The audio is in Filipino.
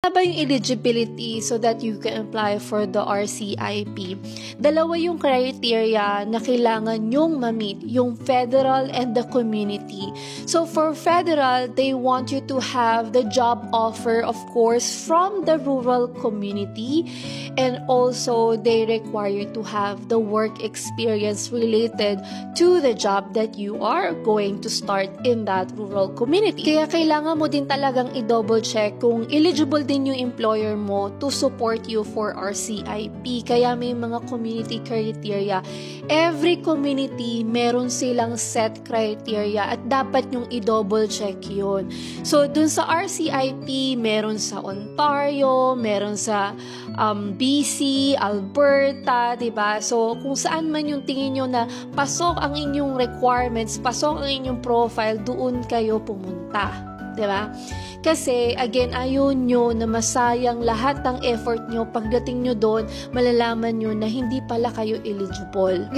ba yung eligibility so that you can apply for the RCIP? Dalawa yung criteria na kailangan nyong ma-meet, yung federal and the community. So for federal, they want you to have the job offer, of course, from the rural community, and also they require you to have the work experience related to the job that you are going to start in that rural community. Kaya kailangan mo din talagang i-double check kung eligible din yung employer mo to support you for RCIP. Kaya may mga community criteria. Every community, meron silang set criteria at dapat yung i-double check yun. So, dun sa RCIP, meron sa Ontario, meron sa BC, Alberta, diba? So, kung saan man yung tingin nyo na pasok ang inyong requirements, pasok ang inyong profile, doon kayo pumunta. Diba? Kasi, again, ayaw nyo na masayang lahat ng effort nyo. Pagdating nyo doon, malalaman nyo na hindi pala kayo eligible.